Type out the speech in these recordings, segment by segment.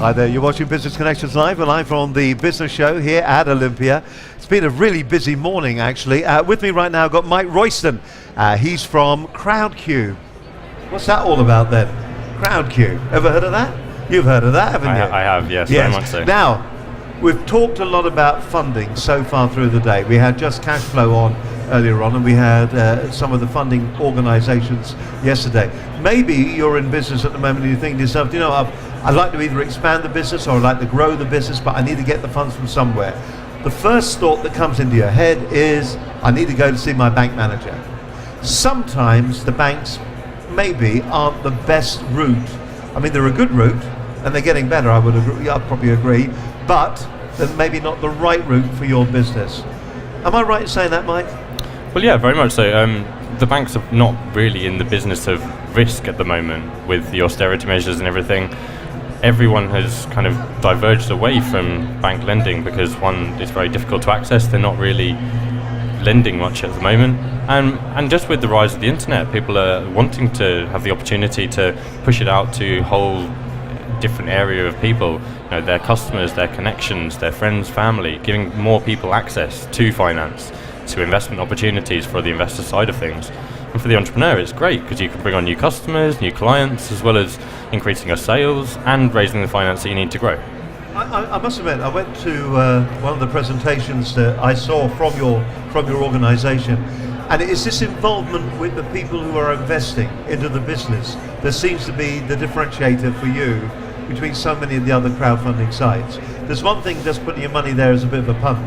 Hi there, you're watching Business Connections Live. We're live on the business show here at Olympia. It's been a really busy morning, actually. With me right now, I've got Mike Royston. He's from CrowdCube. What's that all about then? CrowdCube. Ever heard of that? You've heard of that, haven't you? I have, yes, very much so. Now, we've talked a lot about funding so far through the day. We had Just Cash Flow on earlier on, and we had some of the funding organizations yesterday. Maybe you're in business at the moment and you think to yourself, you know, I'd like to either expand the business or I'd like to grow the business, but I need to get the funds from somewhere. The first thought that comes into your head is, I need to go to see my bank manager. Sometimes the banks maybe aren't the best route. I mean, they're a good route and they're getting better, I would agree, I'd probably agree, but they're maybe not the right route for your business. Am I right in saying that, Mike? Well, yeah, very much so. The banks are not really in the business of risk at the moment with the austerity measures and everything. Everyone has kind of diverged away from bank lending because, one, it's very difficult to access. They're not really lending much at the moment. And just with the rise of the internet, people are wanting to have the opportunity to push it out to a whole different area of people, you know, their customers, their connections, their friends, family, giving more people access to finance, to investment opportunities for the investor side of things. And for the entrepreneur, it's great because you can bring on new customers, new clients, as well as increasing your sales and raising the finance that you need to grow. I must admit, I went to one of the presentations that I saw from your organization, and it's this involvement with the people who are investing into the business that seems to be the differentiator for you between so many of the other crowdfunding sites. There's one thing just putting your money there as a bit of a punt,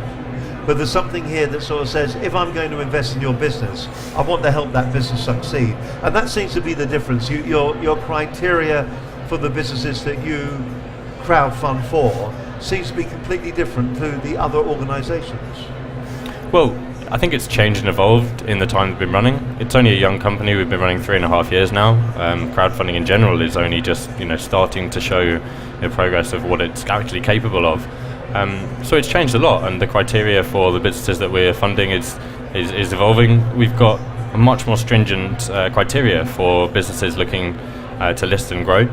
but there's something here that sort of says, if I'm going to invest in your business, I want to help that business succeed. And that seems to be the difference. Your criteria for the businesses that you crowdfund for seems to be completely different to the other organizations. Well, I think it's changed and evolved in the time we've been running. It's only a young company. We've been running 3.5 years now. Crowdfunding in general is only just starting to show the progress of what it's actually capable of. So it's changed a lot, and the criteria for the businesses that we're funding is evolving. We've got a much more stringent criteria for businesses looking to list and grow.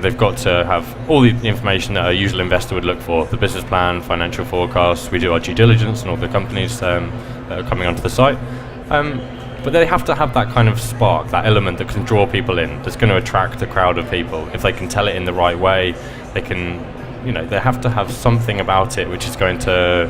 They've got to have all the information that a usual investor would look for: the business plan, financial forecasts. We do our due diligence on all the companies that are coming onto the site. But they have to have that kind of spark, that element that can draw people in, that's going to attract a crowd of people. If they can tell it in the right way, they can, they have to have something about it which is going to,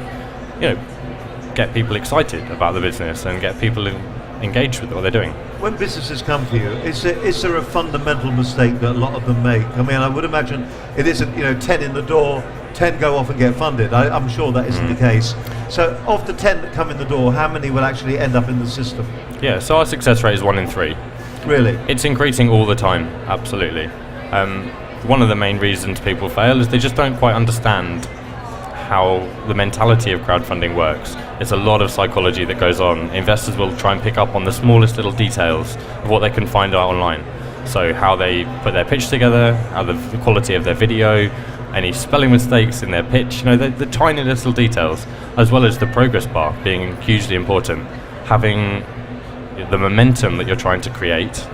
get people excited about the business and get people engaged with what they're doing. When businesses come to you, is there a fundamental mistake that a lot of them make? I mean, I would imagine it isn't, 10 in the door, 10 go off and get funded. I'm sure that isn't the case. So of the 10 that come in the door, how many will actually end up in the system? Yeah, so our success rate is 1 in 3. Really? It's increasing all the time, absolutely. One of the main reasons people fail is they just don't quite understand how the mentality of crowdfunding works. It's a lot of psychology that goes on. Investors will try and pick up on the smallest little details of what they can find out online. So how they put their pitch together, how the quality of their video, any spelling mistakes in their pitch, the tiny little details, as well as the progress bar being hugely important. Having the momentum that you're trying to create,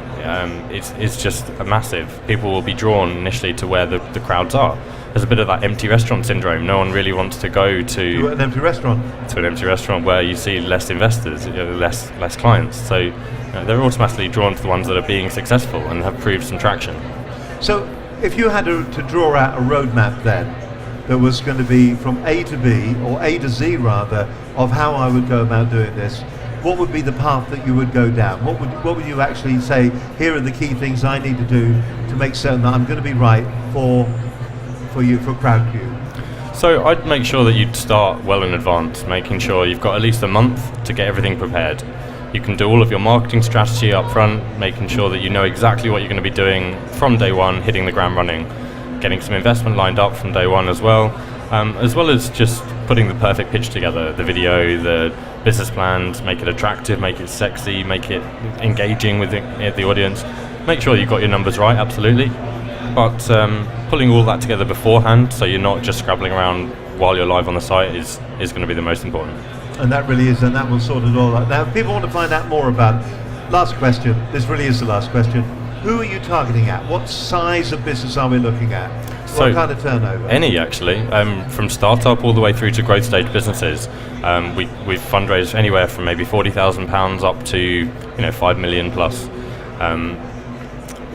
it's just a massive. People will be drawn initially to where the crowds are. There's a bit of that empty restaurant syndrome. No one really wants to go to an empty restaurant. To an empty restaurant where you see less investors, less clients. So they're automatically drawn to the ones that are being successful and have proved some traction. So if you had to draw out a roadmap then that was going to be from A to B, or A to Z rather, of how I would go about doing this, what would be the path that you would go down? What would you actually say, here are the key things I need to do to make certain that I'm going to be right for CrowdCube? So I'd make sure that you'd start well in advance, making sure you've got at least a month to get everything prepared. You can do all of your marketing strategy up front, making sure that you know exactly what you're going to be doing from day one, hitting the ground running, getting some investment lined up from day one as well as just putting the perfect pitch together, the video, the business plans, make it attractive, make it sexy, make it engaging with the audience. Make sure you've got your numbers right, absolutely. But pulling all that together beforehand, so you're not just scrabbling around while you're live on the site, is going to be the most important. And that really is, and that will sort it all out. Now, if people want to find out more about, last question, this really is the last question, Who are you targeting at? What size of business are we looking at? So what kind of turnover? Any, actually, from startup all the way through to growth stage businesses. We've fundraised anywhere from maybe £40,000 up to 5 million plus.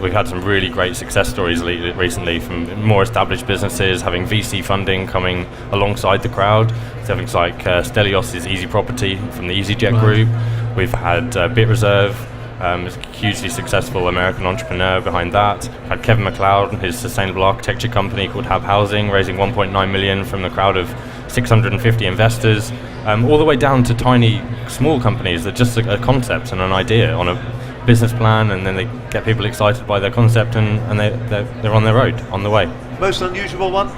We've had some really great success stories recently from more established businesses having VC funding coming alongside the crowd. So things like Stelios' Easy Property from the EasyJet group. We've had BitReserve, a hugely successful American entrepreneur behind that. Had Kevin MacLeod and his sustainable architecture company called Hab Housing, raising 1.9 million from the crowd of 650 investors, all the way down to tiny, small companies that just a concept and an idea on a business plan, and then they get people excited by their concept, and they're on their road, on the way. Most unusual one?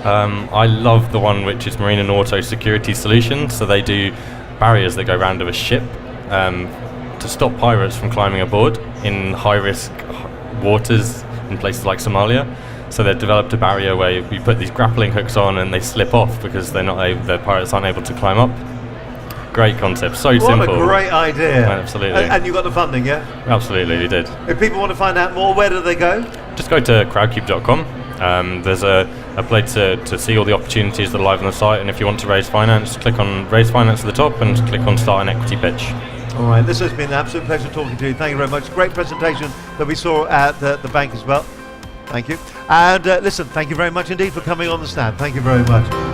I love the one which is Marine and Auto Security Solutions. So they do barriers that go round of a ship to stop pirates from climbing aboard in high-risk waters in places like Somalia. So they've developed a barrier where you put these grappling hooks on and they slip off because the pirates aren't able to climb up. Great concept, so simple. What a great idea. Absolutely. And you got the funding, yeah? Absolutely, we did. If people want to find out more, where do they go? Just go to crowdcube.com. There's a place to see all the opportunities that are live on the site, and if you want to raise finance, click on Raise Finance at the top and click on Start an Equity Pitch. All right, this has been an absolute pleasure talking to you. Thank you very much. Great presentation that we saw at the bank as well. Thank you. And listen, thank you very much indeed for coming on the stand. Thank you very much.